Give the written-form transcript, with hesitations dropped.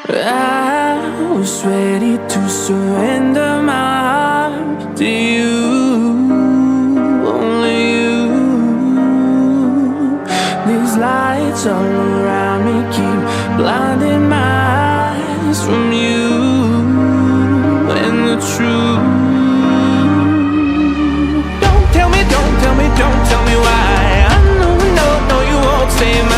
I was ready to surrender my heart to you, only you. These lights all around me keep blinding my eyes from you and the truth. Don't tell me why. I know, you won't save my